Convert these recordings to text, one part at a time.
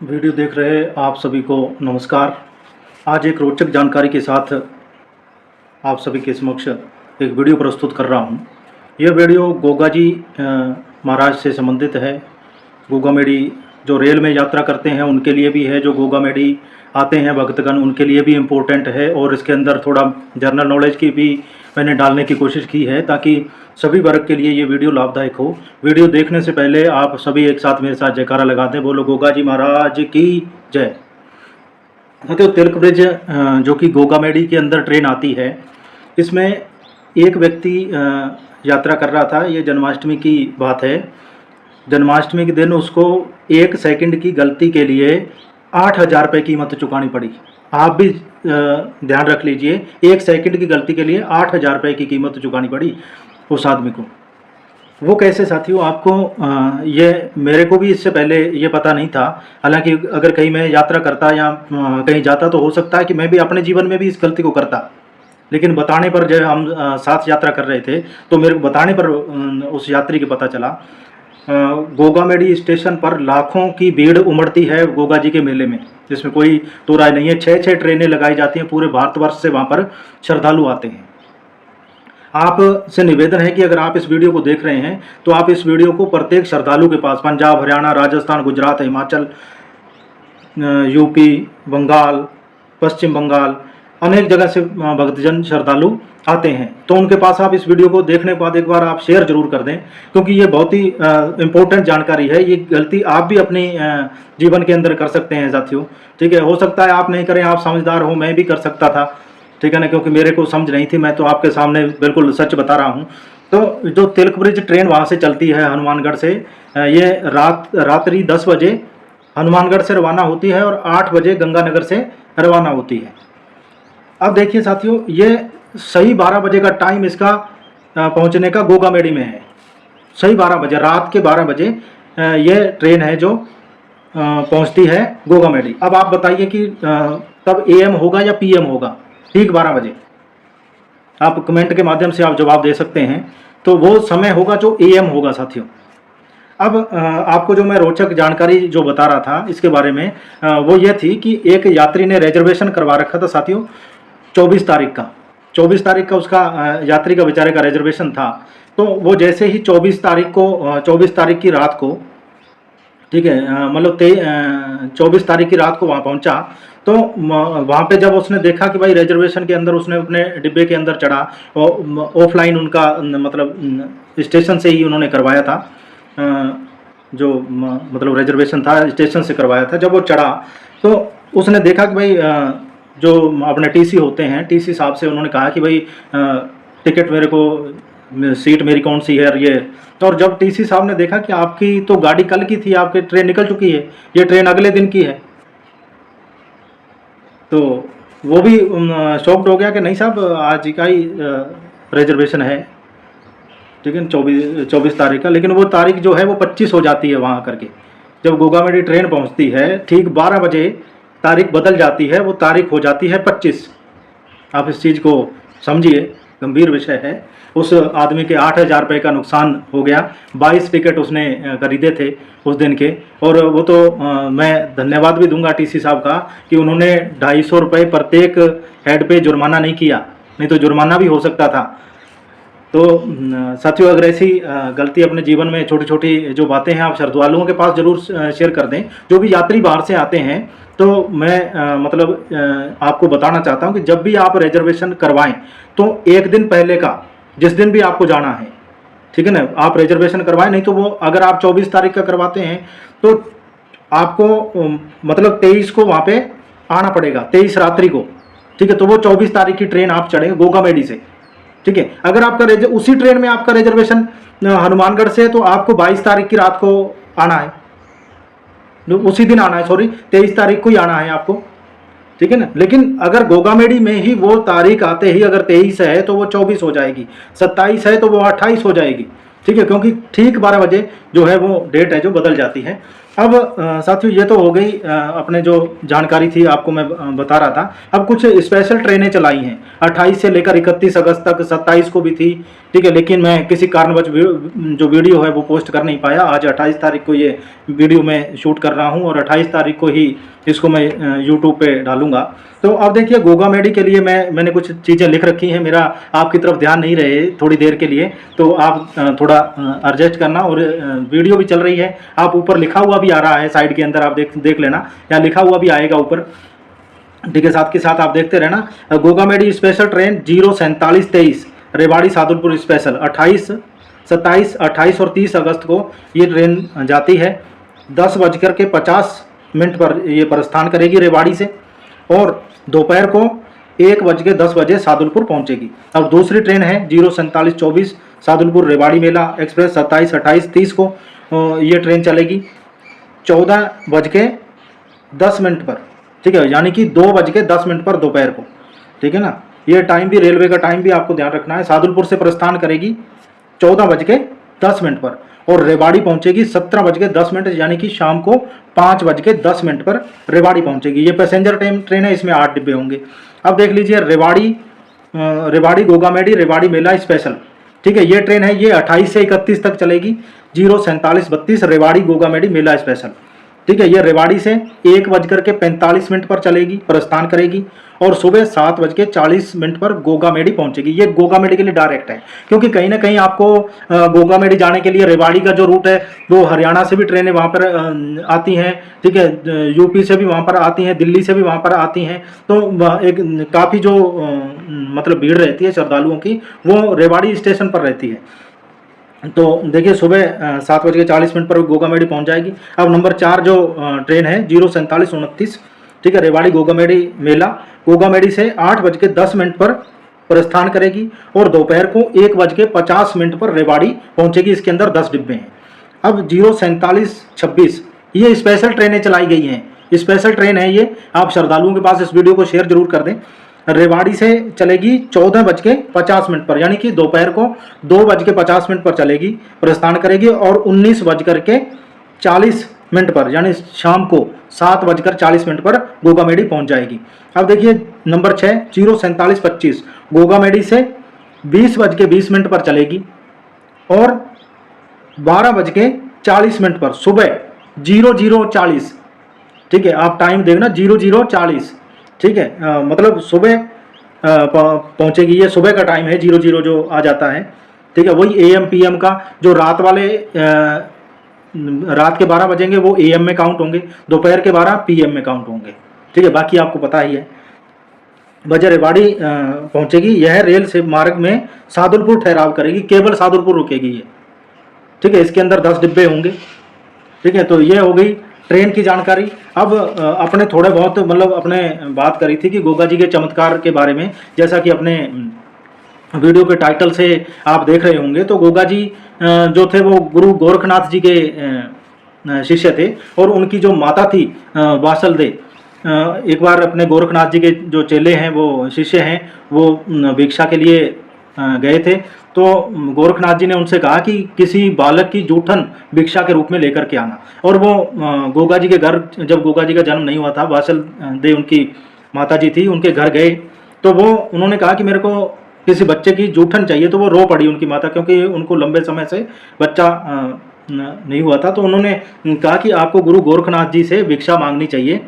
Video देख रहे आप सभी को नमस्कार। आज एक रोचक जानकारी के साथ आप सभी के समक्ष एक वीडियो प्रस्तुत कर रहा हूं। यह वीडियो गोगा जी महाराज से संबंधित है। गोगा मेडी जो रेल में यात्रा करते हैं उनके लिए भी है, जो गोगा मेडी आते हैं भक्तगण उनके लिए भी इम्पोर्टेंट है, और इसके अंदर थोड़ा जनरल नॉलेज की भी मैंने डालने की कोशिश की है ताकि सभी वर्ग के लिए ये वीडियो लाभदायक हो। वीडियो देखने से पहले आप सभी एक साथ मेरे साथ जयकारा लगा दें, बोलो गोगा जी महाराज की जय। तो तिलक ब्रिज जो कि गोगा मेडी के अंदर ट्रेन आती है, इसमें एक व्यक्ति यात्रा कर रहा था। ये जन्माष्टमी की बात है। जन्माष्टमी के दिन उसको 1 सेकंड की गलती के लिए 8,000 रुपये कीमत चुकानी पड़ी। आप भी ध्यान रख लीजिए, 1 सेकंड की गलती के लिए 8,000 रुपये की कीमत चुकानी पड़ी उस आदमी को। वो कैसे साथियों, आपको ये मेरे को भी इससे पहले ये पता नहीं था। हालांकि अगर कहीं मैं यात्रा करता या कहीं जाता तो हो सकता है कि मैं भी अपने जीवन में भी इस गलती को करता, लेकिन बताने पर जब हम साथ यात्रा कर रहे थे तो मेरे को बताने पर उस यात्री के पता चला। गोगा मेडी स्टेशन पर लाखों की भीड़ उमड़ती है गोगा जी के मेले में, जिसमें कोई दो राय नहीं है। 6 ट्रेनें लगाई जाती हैं, पूरे भारतवर्ष से वहाँ पर श्रद्धालु आते हैं। आप से निवेदन है कि अगर आप इस वीडियो को देख रहे हैं तो आप इस वीडियो को प्रत्येक श्रद्धालु के पास, पंजाब, हरियाणा, राजस्थान, गुजरात, हिमाचल, यूपी, बंगाल, पश्चिम बंगाल, अनेक जगह से भक्तजन श्रद्धालु आते हैं, तो उनके पास आप इस वीडियो को देखने के बाद एक बार आप शेयर जरूर कर दें, क्योंकि ये बहुत ही इम्पोर्टेंट जानकारी है। ये गलती आप भी अपनी जीवन के अंदर कर सकते हैं साथियों। ठीक है, हो सकता है आप नहीं करें, आप समझदार हो, मैं भी कर सकता था, ठीक है ना, क्योंकि मेरे को समझ नहीं थी। मैं तो आपके सामने बिल्कुल सच बता रहा हूँ। तो जो तिलक ब्रिज ट्रेन वहाँ से चलती है हनुमानगढ़ से, ये रात्रि 10 बजे हनुमानगढ़ से रवाना होती है और 8 बजे गंगानगर से रवाना होती है। अब देखिए साथियों, ये सही 12 बजे का टाइम इसका पहुंचने का गोगा मेडी में है। सही 12 बजे, रात के 12 बजे ये ट्रेन है जो पहुंचती है गोगा मेडी। अब आप बताइए कि तब AM होगा या PM होगा? ठीक 12 बजे। आप कमेंट के माध्यम से आप जवाब दे सकते हैं। तो वो समय होगा जो AM होगा साथियों। अब आपको जो मैं रोचक जानकारी जो बता रहा था इसके बारे में, वो ये थी कि एक यात्री ने रिजर्वेशन करवा रखा था साथियों 24 तारीख का। 24 तारीख का उसका यात्री का बेचारे का रिजर्वेशन था। तो वो जैसे ही 24 तारीख की रात को, ठीक है, मतलब 24 तारीख की रात को वहाँ पहुँचा, तो वहाँ पे जब उसने देखा कि भाई रिजर्वेशन के अंदर, उसने अपने डिब्बे के अंदर चढ़ा, ऑफलाइन उनका मतलब स्टेशन से ही उन्होंने करवाया था, जो मतलब रिजर्वेशन था स्टेशन से करवाया था। जब वो चढ़ा तो उसने देखा कि भाई जो अपने TC होते हैं, TC साहब से उन्होंने कहा कि भाई टिकट मेरे को, सीट मेरी कौन सी है ये। तो और जब TC साहब ने देखा कि आपकी तो गाड़ी कल की थी, आपकी ट्रेन निकल चुकी है, ये ट्रेन अगले दिन की है, तो वो भी शॉक्ड हो गया कि नहीं साहब, आज का ही रिजर्वेशन है, ठीक है, 24 तारीख का। लेकिन वो तारीख जो है वो 25 हो जाती है वहाँ करके। जब गोगा मेडी ट्रेन पहुँचती है ठीक 12 बजे तारीख बदल जाती है, वो तारीख हो जाती है 25। आप इस चीज़ को समझिए, गंभीर विषय है। उस आदमी के 8,000 रुपये का नुकसान हो गया। 22 टिकट उसने खरीदे थे उस दिन के, और वो तो मैं धन्यवाद भी दूंगा TC साहब का कि उन्होंने 250 रुपये प्रत्येक हेड पे जुर्माना नहीं किया, नहीं तो जुर्माना भी हो सकता था। तो साथियों, अगर ऐसी गलती अपने जीवन में छोटी छोटी जो बातें हैं आप श्रद्धालुओं के पास ज़रूर शेयर कर दें, जो भी यात्री बाहर से आते हैं। तो मैं मतलब आपको बताना चाहता हूं कि जब भी आप रिजर्वेशन करवाएं तो एक दिन पहले का, जिस दिन भी आपको जाना है, ठीक है ना, आप रिजर्वेशन करवाएं। नहीं तो वो अगर आप 24 तारीख का करवाते हैं तो आपको मतलब 23 को वहाँ पे आना पड़ेगा, 23 रात्रि को, ठीक है। तो वो 24 तारीख की ट्रेन आप चढ़ेंगे गोगा मेडी से, ठीक है। अगर आपका उसी ट्रेन में आपका रिजर्वेशन हनुमानगढ़ से है तो आपको 22 तारीख की रात को आना है, उसी दिन आना है, सॉरी 23 तारीख को ही आना है आपको, ठीक है ना। लेकिन अगर गोगा मेडी में ही वो तारीख आते ही अगर 23 है तो वो 24 हो जाएगी, 27 है तो वो 28 हो जाएगी, ठीक है, क्योंकि ठीक 12 बजे जो है वो डेट है जो बदल जाती है। अब साथियों, ये तो हो गई अपने जो जानकारी थी आपको मैं बता रहा था। अब कुछ स्पेशल ट्रेनें चलाई हैं 28 से लेकर 31 अगस्त तक, 27 को भी थी, ठीक है, लेकिन मैं किसी कारणवश जो वीडियो है वो पोस्ट कर नहीं पाया। आज 28 तारीख को ये वीडियो मैं शूट कर रहा हूँ और 28 तारीख को ही इसको मैं यूट्यूब पे डालूंगा। तो अब देखिए गोगामेडी के लिए मैंने कुछ चीज़ें लिख रखी हैं। मेरा आपकी तरफ ध्यान नहीं रहे थोड़ी देर के लिए, तो आप थोड़ा एडजस्ट करना। और वीडियो भी चल रही है, आप ऊपर लिखा हुआ भी आ रहा है साइड के अंदर, आप देख लेना, यहाँ लिखा हुआ भी आएगा ऊपर। ठीक है, साथ के साथ आप देखते रहना। Gogamedi special train 04723 Rewari Sadulpur special 28, 27, 28 और 30 अगस्त को ये ट्रेन जाती है। 10:50 पर ये प्रस्थान करेगी रेवाड़ी से और दोपहर को 1:10 सादुलपुर पहुंचेगी। अब दूसरी ट्रेन है 04724 सादुलपुर रेवाड़ी मेला एक्सप्रेस 27, 28, 30 को ये ट्रेन चलेगी 14:10 पर। ठीक है, यानी कि 2:10 पर दोपहर को। ठीक है ना, ये टाइम भी, रेलवे का टाइम भी आपको ध्यान रखना है। सादुलपुर से प्रस्थान करेगी 14:10 पर और रेवाड़ी पहुंचेगी 17:10, यानी कि शाम को 5:10 पर रेवाड़ी पहुंचेगी। ये पैसेंजर ट्रेन है, इसमें 8 डिब्बे होंगे। अब देख लीजिए रेवाड़ी गोगामेडी रेवाड़ी मेला स्पेशल। ठीक है, ये ट्रेन है, ये 28 से 31 तक चलेगी। 04732 रेवाड़ी गोगामेडी मेला स्पेशल। ठीक है, ये रेवाड़ी से 1:45 पर चलेगी, प्रस्थान करेगी और सुबह 7:40 पर गोगामेडी पहुंचेगी। ये गोगामेडी के लिए डायरेक्ट है, क्योंकि कहीं ना कहीं आपको गोगामेडी जाने के लिए रेवाड़ी का जो रूट है वो हरियाणा से भी ट्रेनें वहाँ पर आती हैं। ठीक है, यूपी से भी वहाँ पर आती हैं, दिल्ली से भी वहाँ पर आती हैं। तो एक काफ़ी जो मतलब भीड़ रहती है श्रद्धालुओं की, वो रेवाड़ी स्टेशन पर रहती है। तो देखिए सुबह 7:40 पर गोगामेडी पहुंच जाएगी। अब नंबर 4 जो ट्रेन है 04729, ठीक है, रेवाड़ी गोगामेडी मेला गोगामेडी से 8:10 पर प्रस्थान करेगी और दोपहर को 1:50 पर रेवाड़ी पहुंचेगी। इसके अंदर 10 डिब्बे हैं। अब 04726 ये स्पेशल ट्रेनें चलाई गई हैं, स्पेशल ट्रेन है ये। आप श्रद्धालुओं के पास इस वीडियो को शेयर जरूर कर दें। रेवाड़ी से चलेगी 14:50 पर, यानी कि दोपहर को 2:50 पर चलेगी, प्रस्थान करेगी और 19:40 पर, यानी शाम को 7:40 पर गोगामेडी पहुंच जाएगी। अब देखिए नंबर 6 04725 गोगामेडी से 20:20 पर चलेगी और 12:40 पर सुबह 00:40। ठीक है, आप टाइम देखना 00:40। ठीक है, मतलब सुबह पहुंचेगी। ये सुबह का टाइम है 00 जो आ जाता है। ठीक है, वही AM PM का जो रात वाले रात के 12 बजेंगे वो AM में काउंट होंगे, दोपहर के 12 PM में काउंट होंगे। ठीक है, बाकी आपको पता ही है। बजे रेवाड़ी पहुंचेगी। यह रेल से मार्ग में सादुलपुर ठहराव करेगी, केवल सादुलपुर रुकेगी ये। ठीक है, इसके अंदर 10 डिब्बे होंगे। ठीक है, तो ये हो गई ट्रेन की जानकारी। अब अपने थोड़े बहुत मतलब अपने बात करी थी कि गोगा जी के चमत्कार के बारे में, जैसा कि अपने वीडियो के टाइटल से आप देख रहे होंगे। तो गोगा जी जो थे वो गुरु गोरखनाथ जी के शिष्य थे और उनकी जो माता थी वासल दे, एक बार अपने गोरखनाथ जी के जो चेले हैं, वो शिष्य हैं, वो भिक्षा के लिए गए थे। तो गोरखनाथ जी ने उनसे कहा कि किसी बालक की जूठन भिक्षा के रूप में लेकर के आना। और वो गोगा जी के घर, जब गोगा जी का जन्म नहीं हुआ था, वासल दे उनकी माता जी थी, उनके घर गए तो वो उन्होंने कहा कि मेरे को किसी बच्चे की जूठन चाहिए। तो वो रो पड़ी उनकी माता, क्योंकि उनको लंबे समय से बच्चा नहीं हुआ था। तो उन्होंने कहा कि आपको गुरु गोरखनाथ जी से भिक्षा मांगनी चाहिए,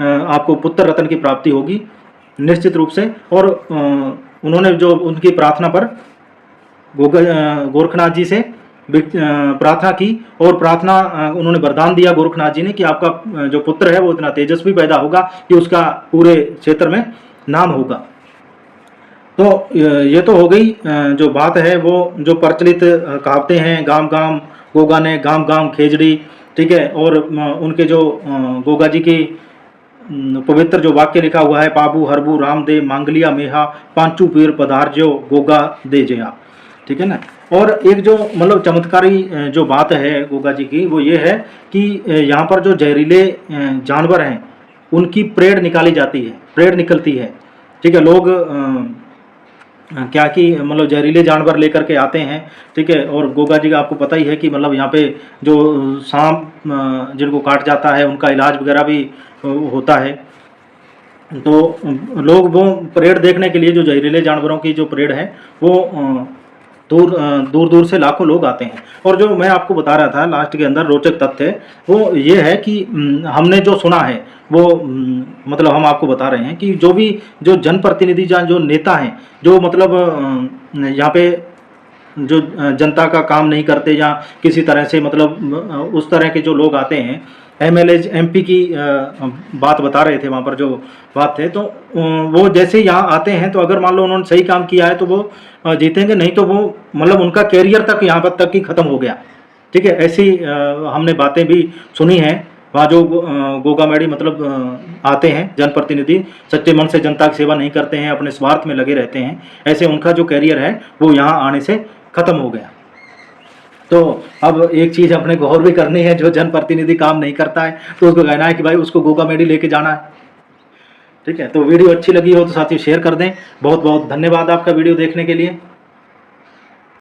आपको पुत्र रत्न की प्राप्ति होगी निश्चित रूप से। और उन्होंने जो उनकी प्रार्थना पर गोरखनाथ जी से प्रार्थना की और प्रार्थना उन्होंने वरदान दिया गोरखनाथ जी ने कि आपका जो पुत्र है वो इतना तेजस्वी पैदा होगा कि उसका पूरे क्षेत्र में नाम होगा। तो ये तो हो गई जो बात है, वो जो प्रचलित कहावतें हैं, गाम गाम गोगा ने गाम गाम खेजड़ी। ठीक है, और उनके जो गोगा जी की पवित्र जो वाक्य लिखा हुआ है, पाबू हरबू राम दे मांगलिया मेहा पांचू पीर पधारजो गोगा दे जया। ठीक है ना। और एक जो मतलब चमत्कारी जो बात है गोगा जी की, वो ये है कि यहाँ पर जो जहरीले जानवर हैं उनकी प्रेड निकाली जाती है, प्रेड निकलती है। ठीक है, लोग क्या कि मतलब जहरीले जानवर लेकर के आते हैं। ठीक है, और गोगा जी का आपको पता ही है कि मतलब यहाँ पे जो सांप जिनको काट जाता है उनका इलाज वगैरह भी होता है। तो लोग वो परेड देखने के लिए, जो जहरीले जानवरों की जो परेड है वो दूर दूर से लाखों लोग आते हैं। और जो मैं आपको बता रहा था लास्ट के अंदर रोचक तथ्य वो ये है कि हमने जो सुना है वो मतलब हम आपको बता रहे हैं कि जो जनप्रतिनिधि या जो नेता हैं जो मतलब यहाँ पे जो जनता का काम नहीं करते या किसी तरह से मतलब उस तरह के जो लोग आते हैं, एमएलए एमपी की बात बता रहे थे वहाँ पर जो बात थे, तो वो जैसे यहाँ आते हैं तो अगर मान लो उन्होंने सही काम किया है तो वो जीतेंगे, नहीं तो वो मतलब उनका कैरियर तक यहाँ पर तक ही खत्म हो गया। ठीक है, ऐसी हमने बातें भी सुनी हैं। वहाँ जो गोगा मैडी मतलब आते हैं जनप्रतिनिधि, सच्चे मन से जनता की सेवा नहीं करते हैं, अपने स्वार्थ में लगे रहते हैं, ऐसे उनका जो कैरियर है वो यहाँ आने से खत्म हो गया। तो अब एक चीज़ अपने को और भी करनी है, जो जनप्रतिनिधि काम नहीं करता है तो उसको कहना है कि भाई उसको गोगा मेडी लेके जाना है। ठीक है, तो वीडियो अच्छी लगी हो तो साथियों शेयर कर दें। बहुत बहुत धन्यवाद आपका वीडियो देखने के लिए।